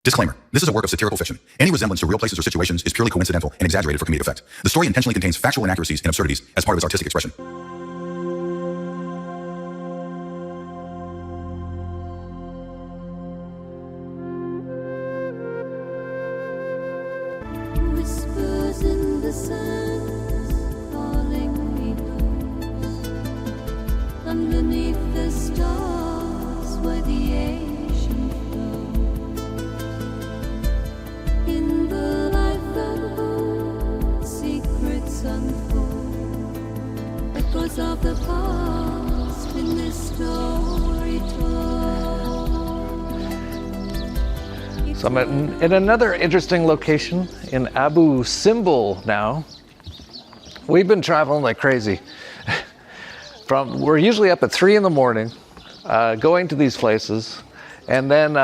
Disclaimer. This is a work of satirical fiction. Any resemblance to real places or situations is purely coincidental and exaggerated for comedic effect. The story intentionally contains factual inaccuracies and absurdities as part of its artistic expression. Whispers in the sands, falling meadows, underneath the stars where the ocean flows. In the life that holds, secrets unfold, echoes of the past in this story told. So I'm in another interesting location in Abu Simbel now. We've been traveling like crazy. We're usually up at 3 in the morning, going to these places, and then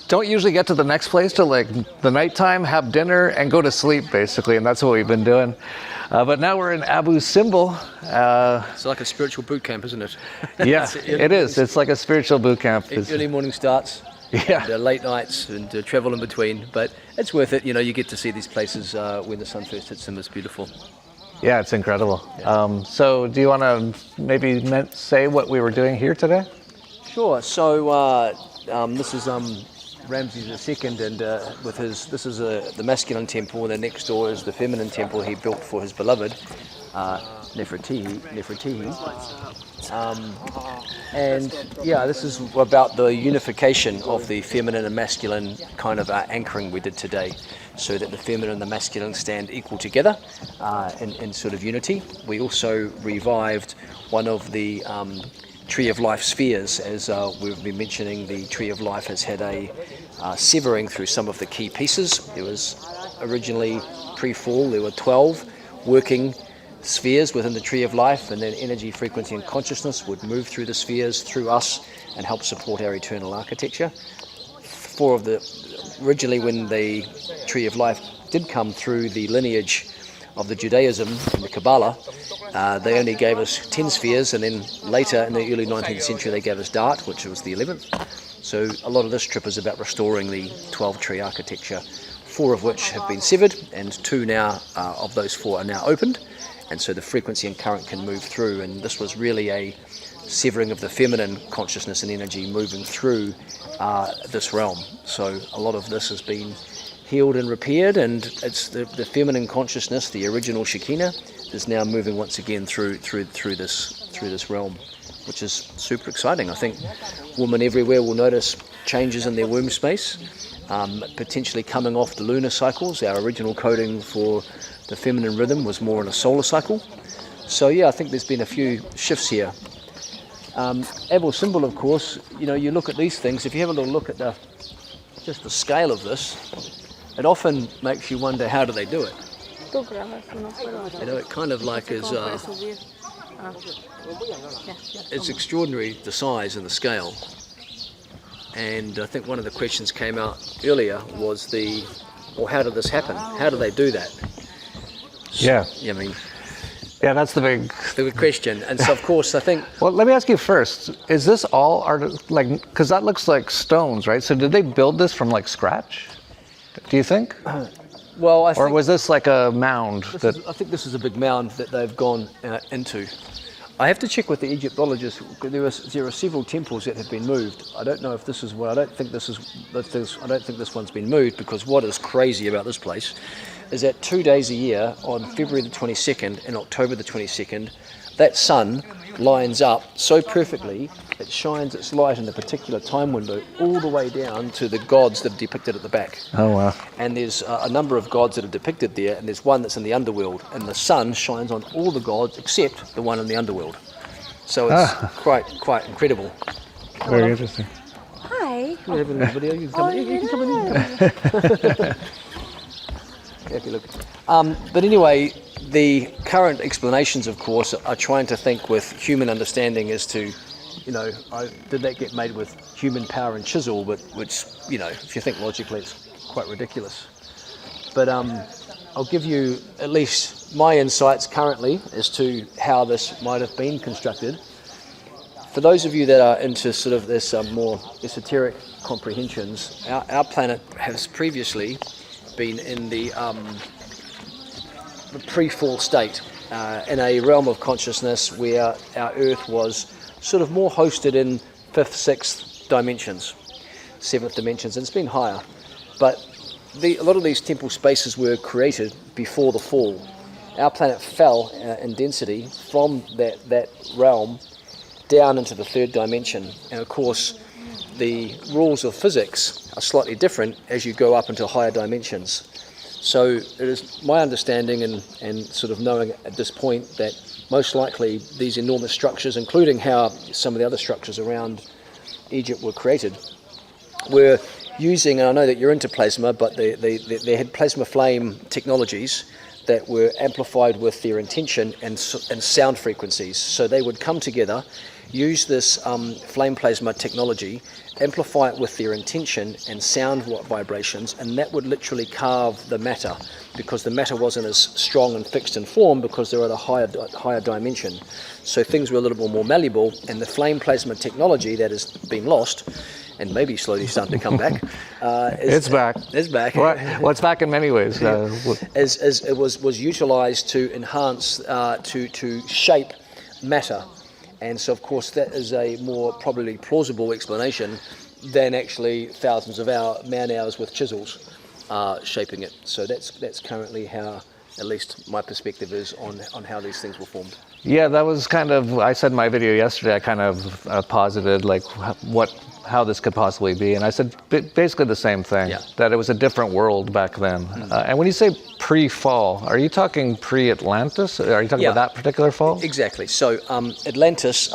don't usually get to the next place till like the nighttime, have dinner, and go to sleep basically, and that's what we've been doing. But now we're in Abu Simbel. It's like a spiritual boot camp, isn't it? Yeah, it is. It's like a spiritual boot camp. Early morning starts, Yeah. and, late nights, and travel in between. But it's worth it. You know, you get to see these places when the sun first hits them. It's beautiful. Yeah, it's incredible. So do you want to maybe say what we were doing here today? Sure. So this is Ramses II, and with his the masculine temple, and the next door is the feminine temple he built for his beloved Nefertiti. And yeah, this is about the unification of the feminine and masculine kind of anchoring we did today, so that the feminine and the masculine stand equal together in sort of unity. We also revived one of the Tree of Life spheres. As we've been mentioning, the Tree of Life has had a severing through some of the key pieces. There was originally pre-fall, there were 12 working spheres within the Tree of Life, and then energy, frequency and consciousness would move through the spheres, through us, and help support our eternal architecture. Originally when the Tree of Life did come through the lineage of the Judaism and the Kabbalah, they only gave us 10 spheres, and then later in the early 19th century they gave us Dart, which was the 11th. So a lot of this trip is about restoring the 12 tree architecture, 4 of which have been severed, and 2 now of those 4 are now opened, and so the frequency and current can move through. And this was really a severing of the feminine consciousness and energy moving through this realm. So a lot of this has been healed and repaired, and it's the feminine consciousness, the original Shekinah, is now moving once again through this realm, which is super exciting. I think women everywhere will notice changes in their womb space, potentially coming off the lunar cycles. Our original coding for the feminine rhythm was more in a solar cycle. So yeah, I think there's been a few shifts here. Abu Simbel, of course, you know, you look at these things, if you have a little look at just the scale of this, it often makes you wonder, how do they do it? You know, it kind of like is, it's extraordinary, the size and the scale. And I think one of the questions came out earlier was how did this happen? How do they do that? So, Yeah. I mean, Yeah, that's the big question. And so, of course, I think... Well, let me ask you first, is this all art, like, because that looks like stones, right? So did they build this from like scratch, do you think? Well, I think... Or was this like a mound? I think this is a big mound that they've gone into. I have to check with the Egyptologists. There are several temples that have been moved. I don't know if this is one. I don't think this one's been moved, because what is crazy about this place is that 2 days a year, on February the 22nd and October the 22nd, that sun lines up so perfectly, it shines its light in a particular time window all the way down to the gods that are depicted at the back. Oh, wow. And there's a number of gods that are depicted there, and there's one that's in the underworld, and the sun shines on all the gods except the one in the underworld. So it's quite incredible. Very interesting. Hi. You're having a video, you can come in. Okay, look. But anyway, the current explanations, of course, are trying to think with human understanding as to, you know, did that get made with human power and chisel, but which, you know, if you think logically, it's quite ridiculous. But I'll give you at least my insights currently as to how this might have been constructed. For those of you that are into sort of this more esoteric comprehensions, our planet has previously been in the pre-fall state, in a realm of consciousness where our Earth was sort of more hosted in 5th, 6th dimensions, 7th dimensions, and it's been higher. But a lot of these temporal spaces were created before the fall. Our planet fell in density from that realm down into the 3rd dimension. And of course, the rules of physics are slightly different as you go up into higher dimensions. So it is my understanding and sort of knowing at this point that most likely these enormous structures, including how some of the other structures around Egypt were created, were using, and I know that you're into plasma, but they had plasma flame technologies that were amplified with their intention and sound frequencies. So they would come together, use this flame plasma technology, amplify it with their intention and sound vibrations, and that would literally carve the matter, because the matter wasn't as strong and fixed in form because they're at a higher dimension. So things were a little bit more malleable, and the flame plasma technology that has been lost and maybe slowly starting to come back. It's back. It's back. Well, it's back in many ways. As it was utilized to enhance, to shape matter. And so, of course, that is a more probably plausible explanation than actually thousands of man-hours with chisels shaping it. So that's currently how, at least my perspective is on how these things were formed. Yeah, that was kind of, I said in my video yesterday, I kind of posited like how this could possibly be. And I said basically the same thing, that it was a different world back then. And when you say pre-fall, are you talking pre-Atlantis? Are you talking about that particular fall? Exactly. So Atlantis,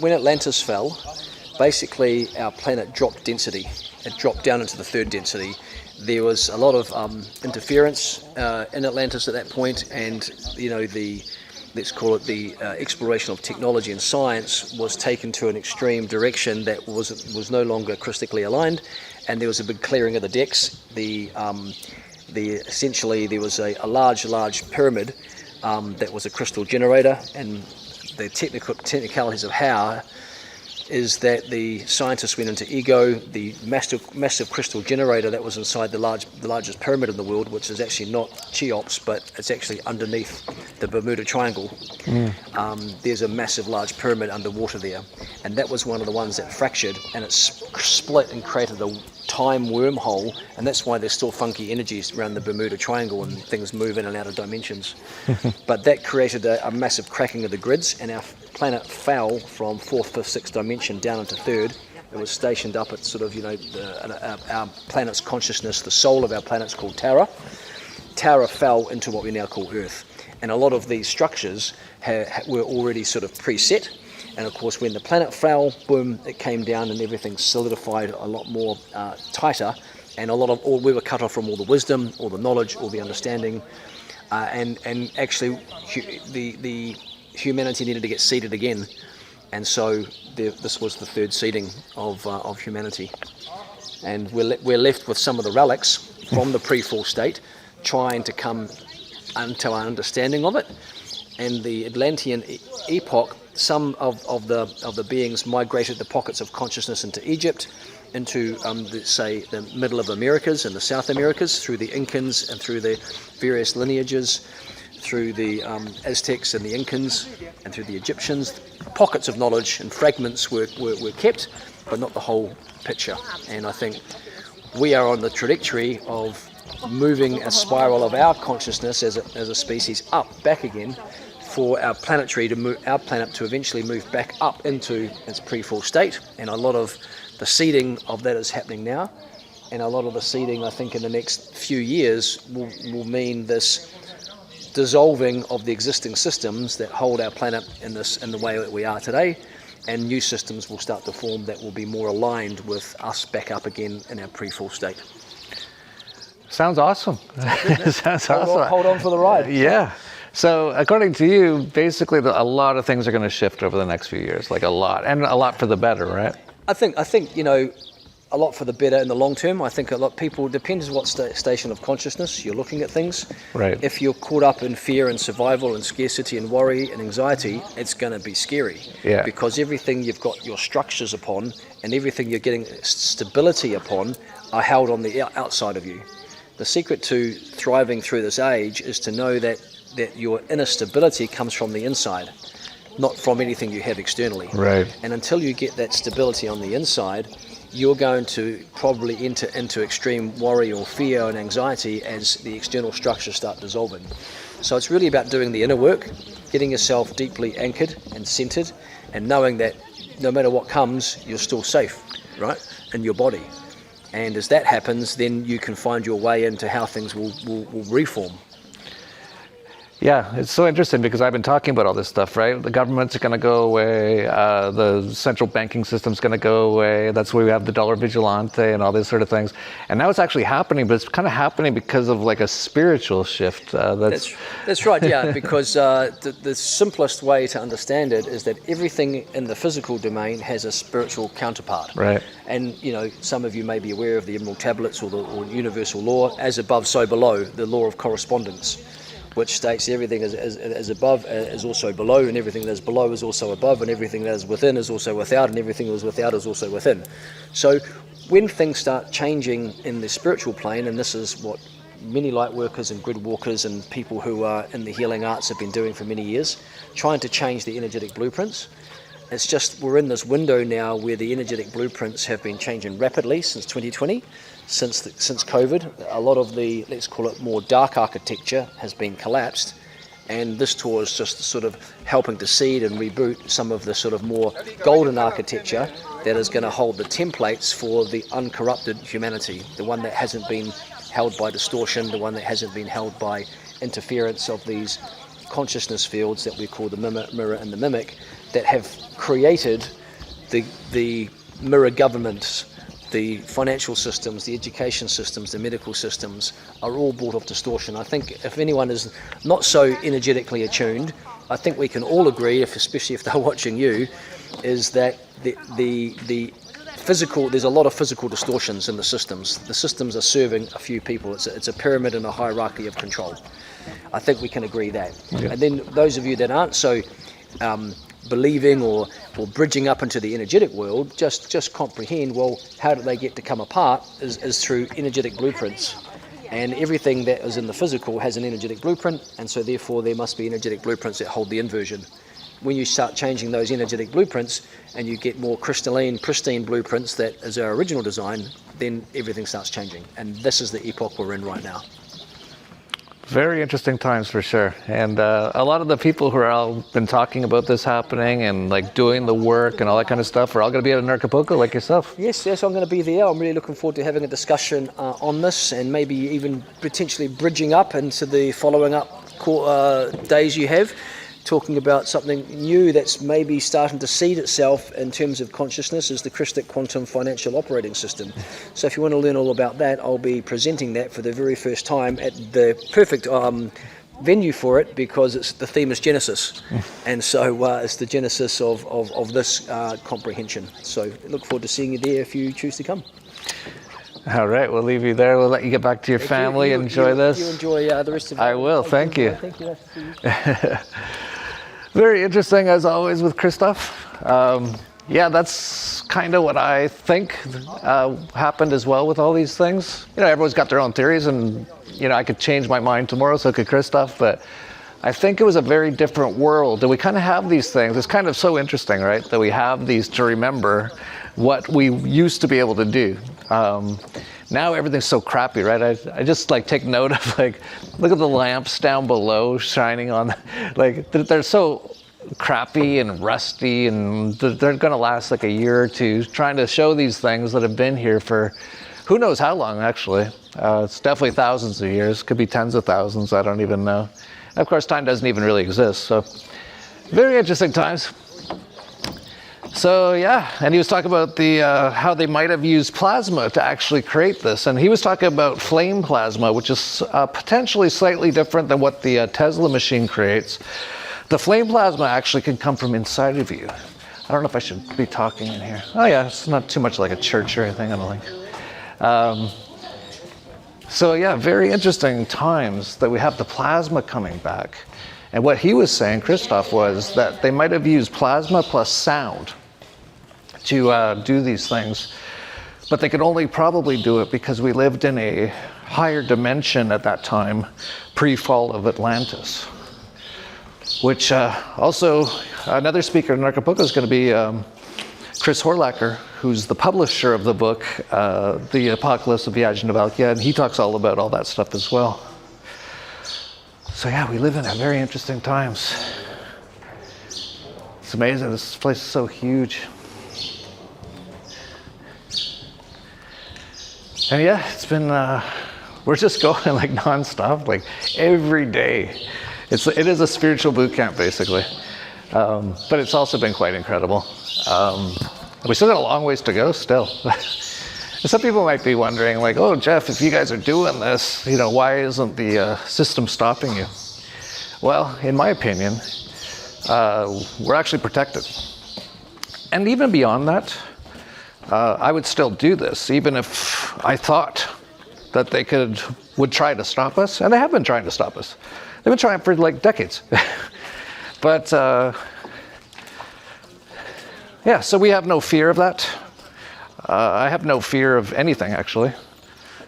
when Atlantis fell, basically our planet dropped density. It dropped down into the 3rd density. There was a lot of interference in Atlantis at that point, and let's call it the exploration of technology and science was taken to an extreme direction that was no longer crystallically aligned, and there was a big clearing of the decks. Essentially there was a large pyramid that was a crystal generator, and the technicalities of how is that the scientists went into ego, the massive crystal generator that was inside the largest pyramid in the world, which is actually not Cheops, but it's actually underneath the Bermuda Triangle. There's a massive large pyramid underwater there, and that was one of the ones that fractured, and it split and created a time wormhole, and that's why there's still funky energies around the Bermuda Triangle and things move in and out of dimensions. But that created a massive cracking of the grids, and our planet fell from 4th, 5th, 6th dimension down into 3rd. It was stationed up at sort of, our planet's consciousness, the soul of our planet's called Tara. Tara fell into what we now call Earth. And a lot of these structures were already sort of preset. And of course, when the planet fell, boom, it came down and everything solidified a lot more tighter. And we were cut off from all the wisdom, all the knowledge, all the understanding. And actually, the humanity needed to get seeded again, and so this was the 3rd seeding of humanity, and we're left with some of the relics from the pre-fall state, trying to come unto our understanding of it. And the Atlantean epoch, some of the beings migrated the pockets of consciousness into Egypt, into the middle of Americas and the South Americas, through the Incans and through the various lineages, through the Aztecs and the Incans and through the Egyptians. Pockets of knowledge and fragments were kept, but not the whole picture. And I think we are on the trajectory of moving a spiral of our consciousness as a species back again, for our planet to eventually move back up into its pre-fall state. And a lot of the seeding of that is happening now, and a lot of the seeding, I think, in the next few years will mean this dissolving of the existing systems that hold our planet in the way that we are today, and new systems will start to form that will be more aligned with us back up again in our pre-fall state. Sounds awesome. Sounds awesome. Hold on for the ride. Yeah. So according to you, basically a lot of things are going to shift over the next few years, like a lot, and a lot for the better, right? I think a lot for the better in the long term. I think a lot of people, depends what station of consciousness you're looking at things. Right. If you're caught up in fear and survival and scarcity and worry and anxiety, it's going to be scary. Yeah. Because everything you've got your structures upon and everything you're getting stability upon are held on the outside of you. The secret to thriving through this age is to know that your inner stability comes from the inside, not from anything you have externally. Right. And until you get that stability on the inside, you're going to probably enter into extreme worry or fear and anxiety as the external structures start dissolving. So it's really about doing the inner work, getting yourself deeply anchored and centered, and knowing that no matter what comes, you're still safe, right, in your body. And as that happens, then you can find your way into how things will reform. Yeah, it's so interesting because I've been talking about all this stuff, right? The government's going to go away, the central banking system's going to go away, that's where we have the dollar vigilante and all these sort of things. And now it's actually happening, but it's kind of happening because of like a spiritual shift. That's right, yeah, because the simplest way to understand it is that everything in the physical domain has a spiritual counterpart. Right. And, you know, some of you may be aware of the Emerald Tablets or universal law, as above, so below, the law of correspondence, which states everything as above is also below, and everything that is below is also above, and everything that is within is also without, and everything that is without is also within. So when things start changing in the spiritual plane, and this is what many light workers and grid walkers and people who are in the healing arts have been doing for many years, trying to change the energetic blueprints. It's just we're in this window now where the energetic blueprints have been changing rapidly since 2020. Since COVID, a lot of the, let's call it more dark architecture has been collapsed, and this tour is just sort of helping to seed and reboot some of the sort of more golden architecture that is going to hold the templates for the uncorrupted humanity, the one that hasn't been held by distortion, the one that hasn't been held by interference of these consciousness fields that we call the mirror and the mimic, that have created the mirror governments. The financial systems, the education systems, the medical systems are all brought off distortion. I think if anyone is not so energetically attuned, I think we can all agree, especially if they're watching you, is that the physical, there's a lot of physical distortions in the systems. The systems are serving a few people. It's a pyramid and a hierarchy of control. I think we can agree that. Yeah. And then those of you that aren't so believing or bridging up into the energetic world, just comprehend, well, how do they get to come apart is through energetic blueprints. And everything that is in the physical has an energetic blueprint, and so therefore there must be energetic blueprints that hold the inversion. When you start changing those energetic blueprints and you get more crystalline, pristine blueprints that is our original design, then everything starts changing. And this is the epoch we're in right now. Very interesting times for sure. And a lot of the people who are all been talking about this happening and like doing the work and all that kind of stuff are all going to be at Anarchapulco like yourself. Yes, I'm going to be there. I'm really looking forward to having a discussion on this, and maybe even potentially bridging up into the following up days you have, talking about something new that's maybe starting to seed itself in terms of consciousness, is the Christic Quantum Financial Operating System. So if you want to learn all about that, I'll be presenting that for the very first time at the perfect venue for it, because the theme is Genesis. And so it's the genesis of this comprehension. So look forward to seeing you there if you choose to come. All right, we'll leave you there. We'll let you get back to your family and enjoy this. You enjoy the rest of it. I will, thank you. Thank you. Very interesting, as always, with Christoph. Yeah, that's kind of what I think happened as well with all these things. You know, everyone's got their own theories, and, you know, I could change my mind tomorrow, so could Christoph, but I think it was a very different world, and we kind of have these things. It's kind of so interesting, right, that we have these to remember what we used to be able to do. Now everything's so crappy, right? I just like take note of, like, look at the lamps down below shining on, like, they're so crappy and rusty, and they're going to last like a year or two, trying to show these things that have been here for who knows how long, actually. It's definitely thousands of years, could be tens of thousands, I don't even know. And of course, time doesn't even really exist, so very interesting times. So yeah, and he was talking about the how they might have used plasma to actually create this, and he was talking about flame plasma, which is potentially slightly different than what the Tesla machine creates. The flame plasma actually can come from inside of you. I don't know if I should be talking in here. Oh yeah, it's not too much like a church or anything, I don't think. So yeah, very interesting times that we have the plasma coming back. And what he was saying, Christoph, was that they might have used plasma plus sound to do these things. But they could only probably do it because we lived in a higher dimension at that time, pre-fall of Atlantis. Which also, another speaker in Anarchapulco is going to be Chris Horlacher, who's the publisher of the book, The Apocalypse of Anarchapulco, and he talks all about all that stuff as well. So yeah, we live in very interesting times. It's amazing, this place is so huge. And yeah, it's been, we're just going like nonstop, like every day. It is a spiritual boot camp, basically. But it's also been quite incredible. We still got a long ways to go still. Some people might be wondering, like, oh, Jeff, if you guys are doing this, why isn't the system stopping you? Well, in my opinion, we're actually protected. And even beyond that, I would still do this, even if I thought that they would try to stop us. And they have been trying to stop us. They've been trying for like decades. But yeah, so we have no fear of that. I have no fear of anything, actually.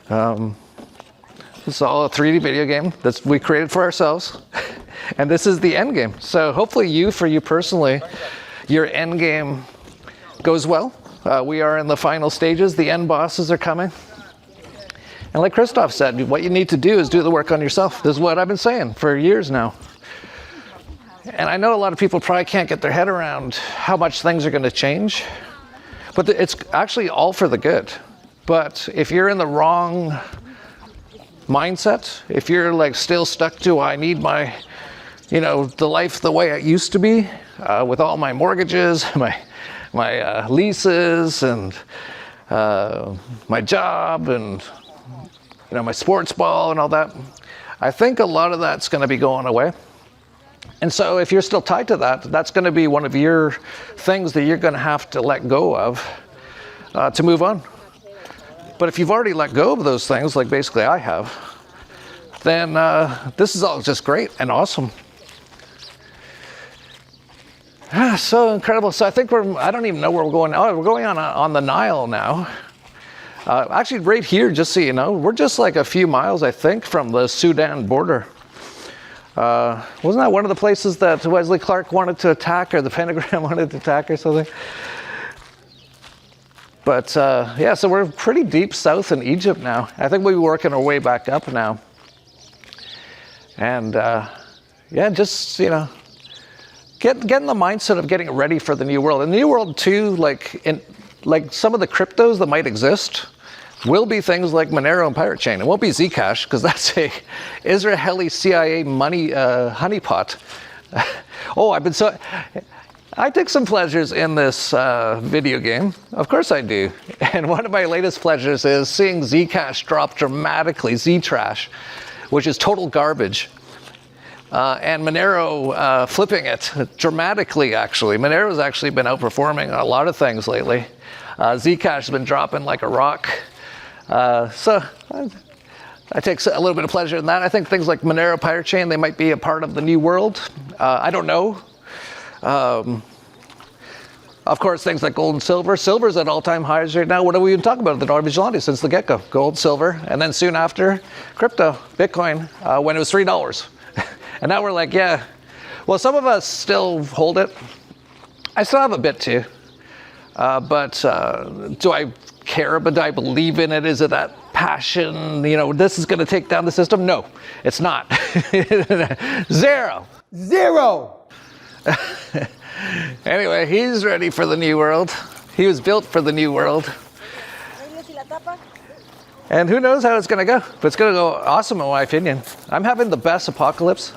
It's all a 3D video game that we created for ourselves. And this is the end game. So hopefully for you personally, your end game goes well. We are in the final stages. The end bosses are coming. And like Christoph said, what you need to do is do the work on yourself. This is what I've been saying for years now. And I know a lot of people probably can't get their head around how much things are going to change. But it's actually all for the good. But if you're in the wrong mindset, if you're like still stuck to, I need my, the life the way it used to be, with all my mortgages, my leases, and my job, and my sports ball and all that, I think a lot of that's going to be going away. And so if you're still tied to that, that's going to be one of your things that you're going to have to let go of to move on. But if you've already let go of those things, like basically I have, then this is all just great and awesome. So incredible. So I think I don't even know where we're going. Oh, we're going on the Nile now. Actually, right here, just so you know, we're just like a few miles, I think, from the Sudan border. Wasn't that one of the places that Wesley Clark wanted to attack, or the Pentagram wanted to attack or something? But yeah, so we're pretty deep south in Egypt now. I think we're working our way back up now. And yeah, just, get in the mindset of getting ready for the new world. In the new world too, like some of the cryptos that might exist will be things like Monero and Pirate Chain. It won't be Zcash, because that's a Israeli CIA money honeypot. Oh, I take some pleasures in this video game. Of course I do. And one of my latest pleasures is seeing Zcash drop dramatically, Ztrash, which is total garbage. And Monero flipping it dramatically, actually. Monero's actually been outperforming a lot of things lately. Zcash has been dropping like a rock. So I take a little bit of pleasure in that. I think things like Monero, Pirate Chain, they might be a part of the new world. I don't know. Of course, things like gold and silver. Silver's at all-time highs right now. What are we even talking about? The dollar vigilante since the get-go. Gold, silver, and then soon after, crypto, Bitcoin, when it was $3. And now we're like, yeah. Well, some of us still hold it. I still have a bit too. But do I care? But do I believe in it? Is it that passion? This is going to take down the system? No, it's not. Zero. Anyway, he's ready for the new world. He was built for the new world. And who knows how it's going to go. But it's going to go awesome in my opinion. I'm having the best apocalypse.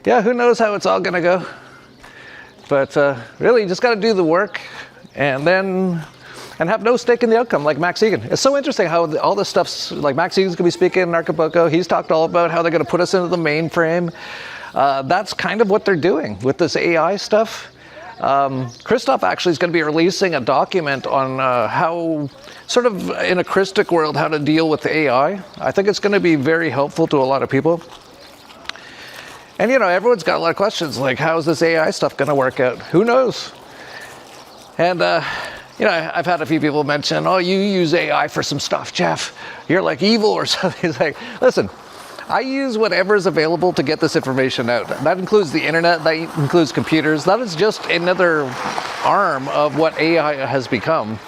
Yeah, who knows how it's all going to go. But really, you just got to do the work and have no stake in the outcome, like Max Egan. It's so interesting how all this stuff's, like Max Egan's going to be speaking in Anarchapulco. He's talked all about how they're going to put us into the mainframe. That's kind of what they're doing with this AI stuff. Christoph actually is going to be releasing a document on how, sort of in a Christic world, how to deal with AI. I think it's going to be very helpful to a lot of people. And you know, everyone's got a lot of questions, like how's this AI stuff going to work out? Who knows? And you know, I've had a few people mention, oh, you use AI for some stuff, Jeff. You're like evil or something. It's like, listen, I use whatever is available to get this information out. That includes the internet, that includes computers. That is just another arm of what AI has become.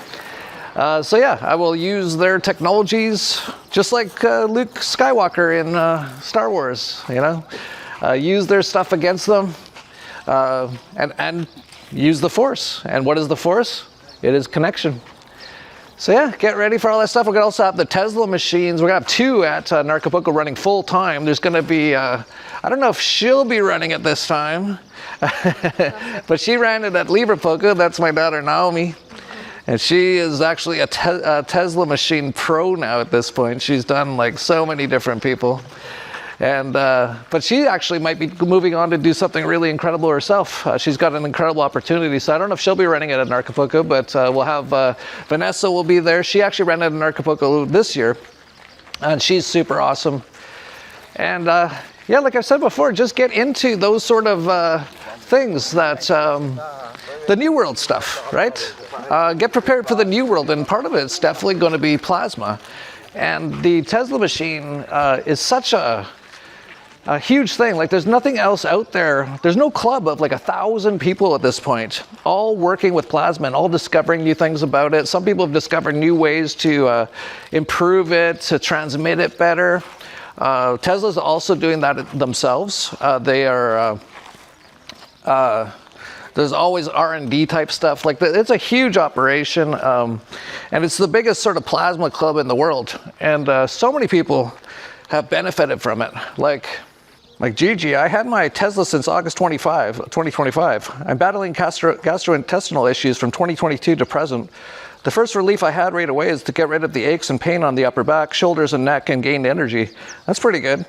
So yeah, I will use their technologies, just like Luke Skywalker in Star Wars, you know. Use their stuff against them, and use the Force. And what is the Force? It is connection. So yeah, get ready for all that stuff. We're going to also have the Tesla machines. We're going to have 2 at Anarchapulco running full time. There's going to be, I don't know if she'll be running it this time, but she ran it at Librapolka. That's my daughter Naomi. And she is actually a Tesla machine pro now at this point. She's done like so many different people. And but she actually might be moving on to do something really incredible herself. She's got an incredible opportunity. So I don't know if she'll be running it at Anarchapulco, but we'll have Vanessa will be there. She actually ran it at Anarchapulco this year, and she's super awesome. And yeah, like I said before, just get into those sort of things that the New World stuff, right? Get prepared for the New World, and part of it's definitely going to be plasma. And the Tesla machine is such a huge thing. Like, there's nothing else out there. There's no club of like 1,000 people at this point, all working with plasma and all discovering new things about it. Some people have discovered new ways to improve it, to transmit it better. Tesla's also doing that themselves. They are. There's always R&D type stuff. Like, it's a huge operation, and it's the biggest sort of plasma club in the world. And so many people have benefited from it. Like Gigi, I had my Tesla since August 2025. I'm battling gastrointestinal issues from 2022 to present. The first relief I had right away is to get rid of the aches and pain on the upper back, shoulders, and neck, and gain energy. That's pretty good.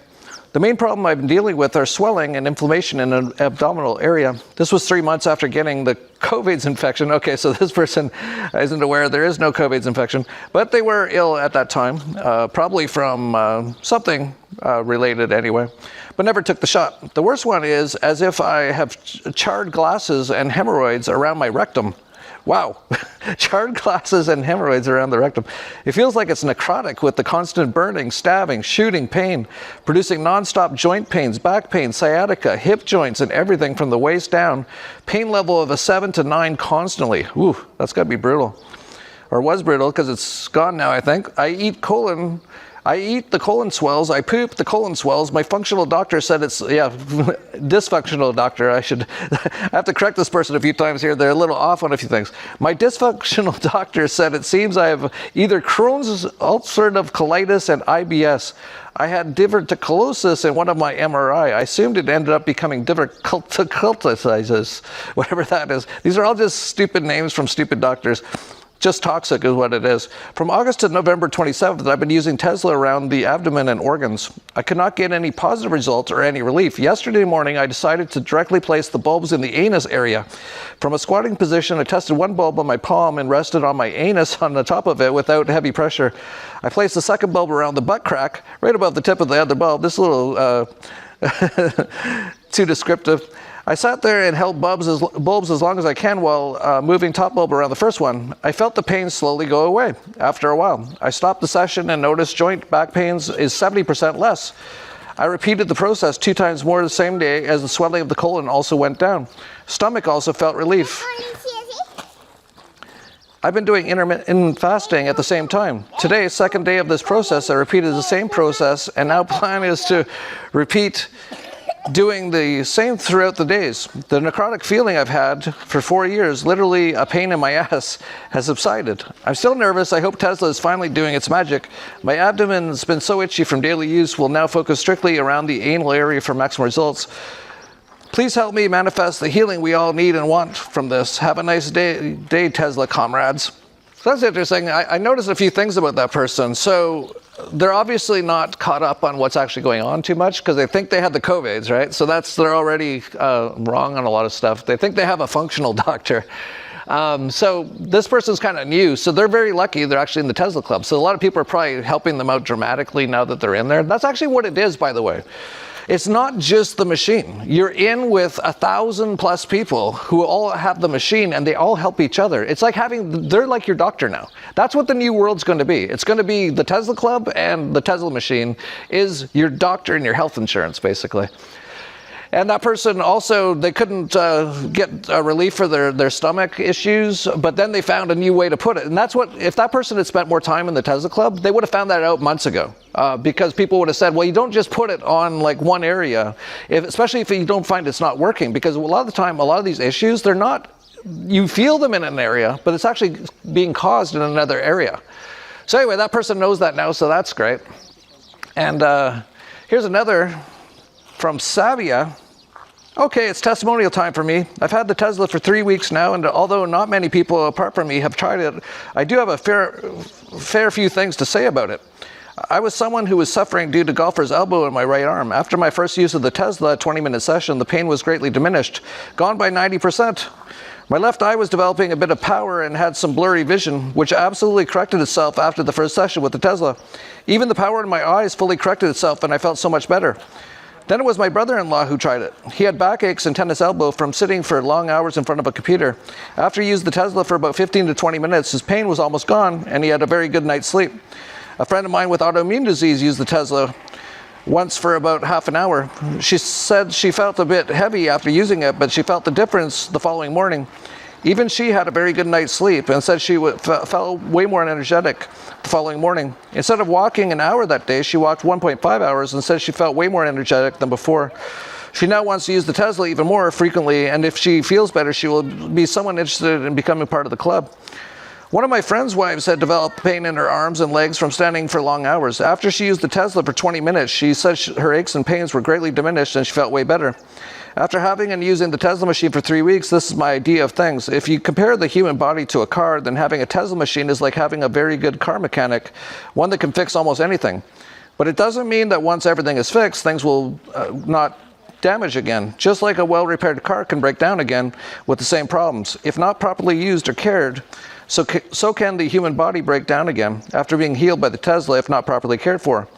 The main problem I've been dealing with are swelling and inflammation in an abdominal area. This was 3 months after getting the COVID's infection. Okay, so this person isn't aware there is no COVID's infection, but they were ill at that time, probably from something related anyway, but never took the shot. The worst one is as if I have charred glasses and hemorrhoids around my rectum. Wow, charred glasses and hemorrhoids around the rectum. It feels like it's necrotic with the constant burning, stabbing, shooting pain, producing non-stop joint pains, back pain, sciatica, hip joints, and everything from the waist down. Pain level of a 7 to 9 constantly. Ooh, that's got to be brutal. Or was brutal because it's gone now, I think. I eat the colon swells. I poop, the colon swells. My functional doctor said it's, yeah, dysfunctional doctor. I have to correct this person a few times here. They're a little off on a few things. My dysfunctional doctor said it seems I have either Crohn's, ulcerative colitis, and IBS. I had diverticulosis in one of my MRI. I assumed it ended up becoming diverticulitis, whatever that is. These are all just stupid names from stupid doctors. Just toxic is what it is. From August to November 27th, I've been using Tesla around the abdomen and organs. I could not get any positive results or any relief. Yesterday morning, I decided to directly place the bulbs in the anus area. From a squatting position, I tested one bulb on my palm and rested on my anus on the top of it without heavy pressure. I placed the second bulb around the butt crack, right above the tip of the other bulb. This little, too descriptive. I sat there and held bulbs as long as I can while moving top bulb around the first one. I felt the pain slowly go away after a while. I stopped the session and noticed joint back pains is 70% less. I repeated the process 2 times more the same day as the swelling of the colon also went down. Stomach also felt relief. I've been doing intermittent fasting at the same time. Today, second day of this process, I repeated the same process, and now plan is to repeat doing the same throughout the days. The necrotic feeling I've had for 4 years, literally a pain in my ass, has subsided. I'm still nervous. I hope Tesla is finally doing its magic. My abdomen's been so itchy from daily use, will now focus strictly around the anal area for maximum results. Please help me manifest the healing we all need and want from this. Have a nice day Tesla comrades. So that's interesting. I noticed a few things about that person. So they're obviously not caught up on what's actually going on too much because they think they had the COVIDs, right? So they're already wrong on a lot of stuff. They think they have a functional doctor. So this person's kind of new, so they're very lucky they're actually in the Tesla Club. So a lot of people are probably helping them out dramatically now that they're in there. That's actually what it is, by the way. It's not just the machine. You're in with 1,000+ people who all have the machine and they all help each other. It's like they're like your doctor now. That's what the new world's going to be. It's going to be the Tesla Club, and the Tesla machine is your doctor and your health insurance, basically. And that person also, they couldn't get relief for their stomach issues, but then they found a new way to put it. And that's what, if that person had spent more time in the Tesla Club, they would have found that out months ago. Because people would have said, well, you don't just put it on like one area, especially if you don't find it's not working. Because a lot of the time, a lot of these issues, they're not, you feel them in an area, but it's actually being caused in another area. So anyway, that person knows that now, so that's great. And here's another from Savia. Okay, it's testimonial time for me. I've had the Tesla for 3 weeks now, and although not many people apart from me have tried it, I do have a fair few things to say about it. I was someone who was suffering due to golfer's elbow in my right arm. After my first use of the Tesla 20-minute session, the pain was greatly diminished, gone by 90%. My left eye was developing a bit of power and had some blurry vision, which absolutely corrected itself after the first session with the Tesla. Even the power in my eyes fully corrected itself, and I felt so much better. Then it was my brother-in-law who tried it. He had backaches and tennis elbow from sitting for long hours in front of a computer. After he used the Tesla for about 15 to 20 minutes, his pain was almost gone, and he had a very good night's sleep. A friend of mine with autoimmune disease used the Tesla once for about half an hour. She said she felt a bit heavy after using it, but she felt the difference the following morning. Even she had a very good night's sleep and said she felt way more energetic the following morning. Instead of walking an hour that day, she walked 1.5 hours and said she felt way more energetic than before. She now wants to use the Tesla even more frequently, and if she feels better, she will be someone interested in becoming part of the club. One of my friend's wives had developed pain in her arms and legs from standing for long hours. After she used the Tesla for 20 minutes, she said her aches and pains were greatly diminished and she felt way better. After having and using the Tesla machine for 3 weeks, this is my idea of things. If you compare the human body to a car, then having a Tesla machine is like having a very good car mechanic, one that can fix almost anything. But it doesn't mean that once everything is fixed, things will not damage again. Just like a well-repaired car can break down again with the same problems. If not properly used or cared, so can the human body break down again after being healed by the Tesla if not properly cared for.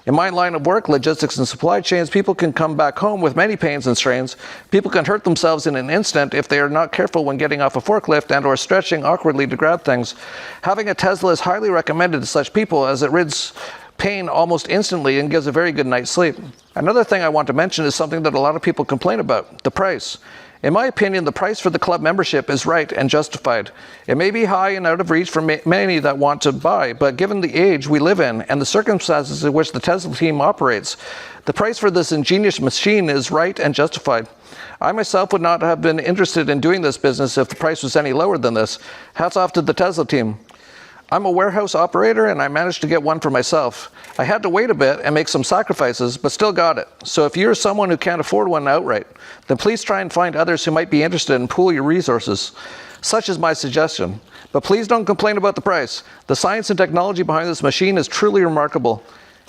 In my line of work, logistics and supply chains, people can come back home with many pains and strains. People can hurt themselves in an instant if they are not careful when getting off a forklift and or stretching awkwardly to grab things. Having a Tesla is highly recommended to such people as it rids pain almost instantly and gives a very good night's sleep. Another thing I want to mention is something that a lot of people complain about, the price. In my opinion, the price for the club membership is right and justified. It may be high and out of reach for many that want to buy, but given the age we live in and the circumstances in which the Tesla team operates, the price for this ingenious machine is right and justified. I myself would not have been interested in doing this business if the price was any lower than this. Hats off to the Tesla team. I'm a warehouse operator and I managed to get one for myself. I had to wait a bit and make some sacrifices, but still got it. So if you're someone who can't afford one outright, then please try and find others who might be interested and pool your resources. Such is my suggestion. But please don't complain about the price. The science and technology behind this machine is truly remarkable.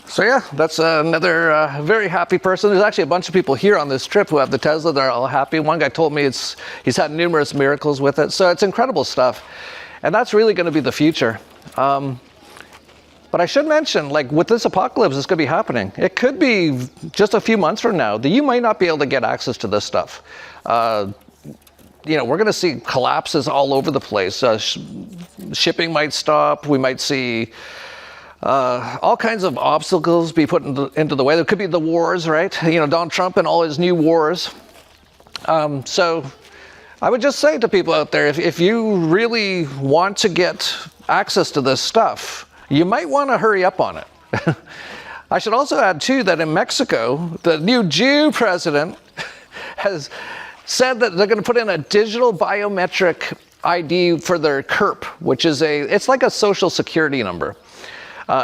So yeah, that's another very happy person. There's actually a bunch of people here on this trip who have the Tesla. They're all happy. One guy told me he's had numerous miracles with it. So it's incredible stuff. And that's really going to be the future. But I should mention, like with this apocalypse that's going to be happening, it could be just a few months from now that you might not be able to get access to this stuff. We're going to see collapses all over the place. Shipping might stop. We might see all kinds of obstacles be put into the way. There could be the wars, right? Donald Trump and all his new wars. So I would just say to people out there, if you really want to get access to this stuff, you might want to hurry up on it. I should also add, too, that in Mexico, the new Jew president has said that they're going to put in a digital biometric ID for their CURP, which is it's like a social security number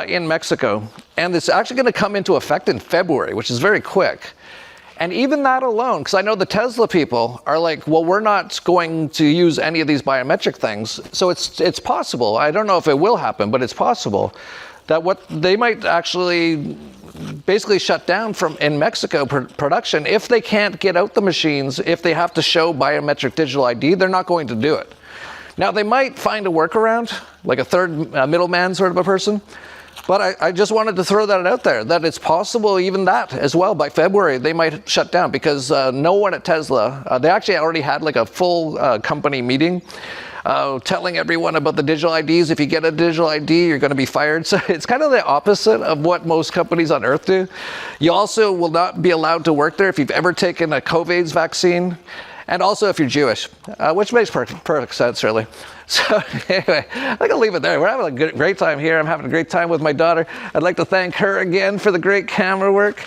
in Mexico. And it's actually going to come into effect in February, which is very quick. And even that alone, because I know the Tesla people are like, well, we're not going to use any of these biometric things. So it's possible. I don't know if it will happen, but it's possible that what they might actually basically shut down from in Mexico production if they can't get out the machines. If they have to show biometric digital ID, they're not going to do it. Now, they might find a workaround, like a third middleman sort of a person. But I just wanted to throw that out there, that it's possible even that as well. By February, they might shut down because no one at Tesla, they actually already had like a full company meeting telling everyone about the digital IDs. If you get a digital ID, you're going to be fired. So it's kind of the opposite of what most companies on Earth do. You also will not be allowed to work there if you've ever taken a COVID vaccine. And also if you're Jewish, which makes perfect sense, really. So anyway, I think I'll leave it there. We're having a great time here. I'm having a great time with my daughter. I'd like to thank her again for the great camera work.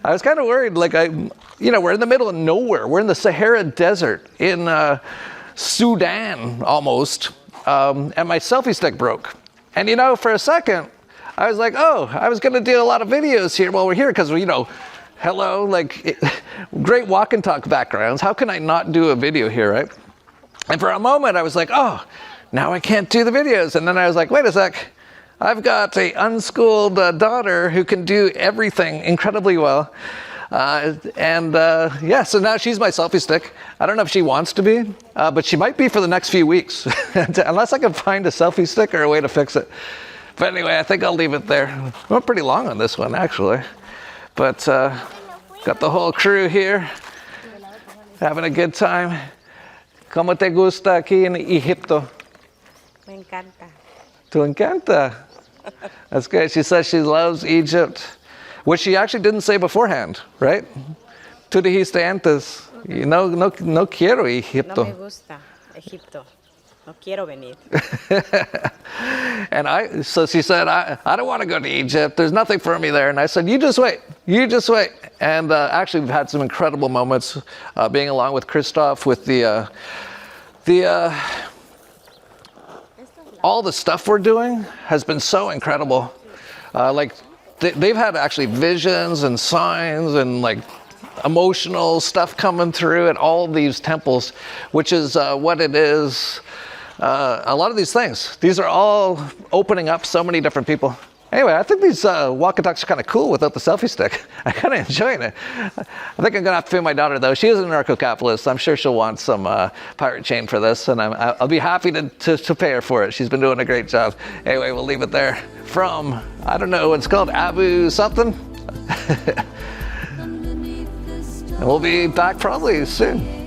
I was kind of worried, like we're in the middle of nowhere. We're in the Sahara Desert in Sudan almost, and my selfie stick broke. And for a second, I was like, oh, I was going to do a lot of videos here while we're here because hello, great walk and talk backgrounds. How can I not do a video here, right? And for a moment, I was like, oh, now I can't do the videos. And then I was like, wait a sec. I've got an unschooled daughter who can do everything incredibly well. So now she's my selfie stick. I don't know if she wants to be, but she might be for the next few weeks, unless I can find a selfie stick or a way to fix it. But anyway, I think I'll leave it there. We're pretty long on this one, actually. But got the whole crew here, having a good time. ¿Cómo te gusta aquí en Egipto? Me encanta. ¿Te encanta? That's good. She says she loves Egypt, which she actually didn't say beforehand, right? Tú dijiste antes, no quiero Egipto. No me gusta Egipto. No quiero venir. And so she said, I don't want to go to Egypt. There's nothing for me there. And I said, you just wait. And actually, we've had some incredible moments being along with Christoph with all the stuff we're doing has been so incredible. They've had actually visions and signs and emotional stuff coming through at all these temples, which is what it is. A lot of these things, these are all opening up so many different people. Anyway, I think these walk and talks are kind of cool without the selfie stick. I'm kind of enjoying it. I think I'm going to have to film my daughter, though. She is an anarcho-capitalist. I'm sure she'll want some pirate chain for this, and I'll be happy to pay her for it. She's been doing a great job. Anyway, we'll leave it there. From, I don't know, it's called Abu something. And we'll be back probably soon.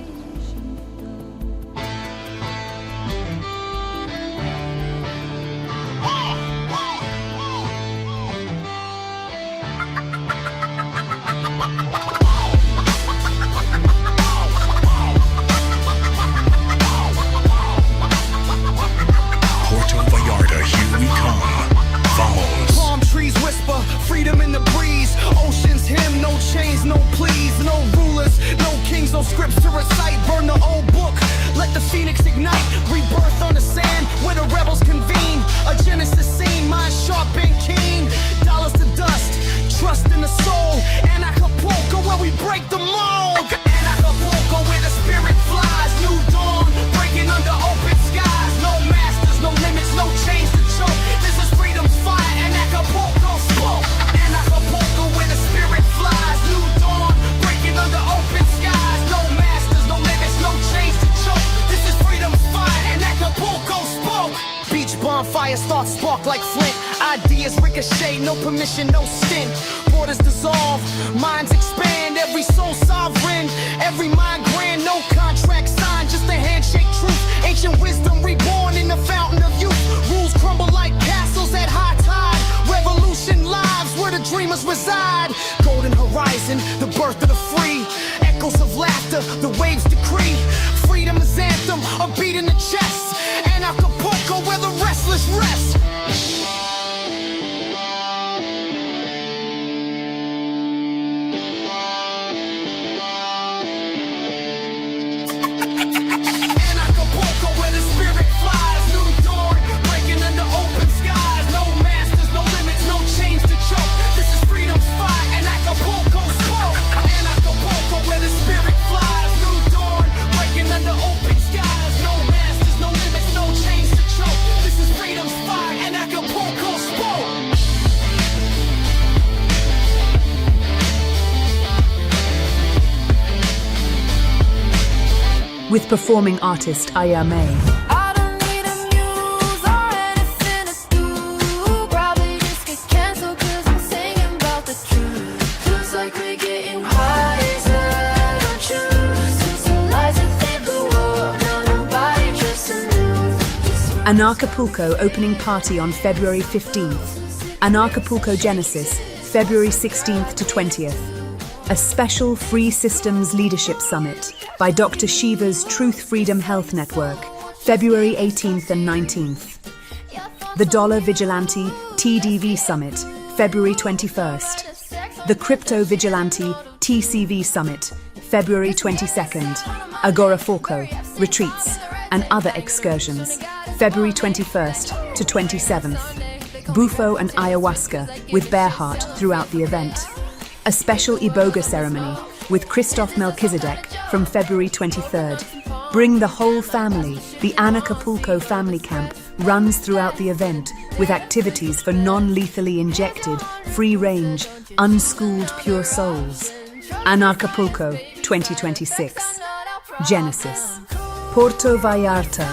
Freedom in the breeze, oceans hymn, no chains, no pleas, no rulers, no kings, no scripts to recite. Burn the old book, let the phoenix ignite. Rebirth on the sand, where the rebels convene. A genesis scene, mind sharp and keen. Dollars to dust, trust in the soul. Anarchapulco, where we break the mold. Anarchapulco, where the spirit flies. New dawn, breaking under open skies. No masters, no limits, no chains to choke. This is freedom's fire, Anarchapulco spoke. Anarchapulco, where the spirit flies. New dawn, breaking under open skies. No masters, no limits, no chains to choke. This is freedom's fire, Anarchapulco spoke. Beach bonfire starts spark like flint. Ideas ricochet, no permission, no stint. Borders dissolve, minds expand. Every soul sovereign, every mind grand. No contract signed, just a handshake truth. Ancient wisdom reborn in the fountain of youth. Rules crumble like castles at high tide. Revolution lives where the dreamers reside. Golden horizon, the birth of the free. Echoes of laughter, the waves decree. Freedom is anthem, a beat in the chest. Anarchapulco, where the restless rest. Anarchapulco, where the spirit flies. New dawn, breaking under open skies. No masters, no limits, no chains to choke. This is freedom's fire, and Anarchapulco spoke. with performing artist Ayame. I don't need a muse or anything to do. Probably just get canceled 'cause I'm singing about the truth. Feels like we're getting wiser, don't you? Since the lies that they blew up, now nobody trusts the news. Anarchapulco opening party on February 15th. Anarchapulco Genesis, February 16th to 20th. A special Free Systems Leadership Summit by Dr. Shiva's Truth Freedom Health Network, February 18th and 19th. The Dollar Vigilante TDV Summit, February 21st. The Crypto Vigilante TCV Summit, February 22nd. Agorapulco, retreats, and other excursions, February 21st to 27th. Bufo and ayahuasca with Bearheart throughout the event. A special Iboga ceremony with Christoph Melchizedek from February 23rd. Bring the whole family. The Anarchapulco Family Camp runs throughout the event with activities for non-lethally injected, free-range, unschooled pure souls. Anarchapulco 2026. Genesis. Porto Vallarta,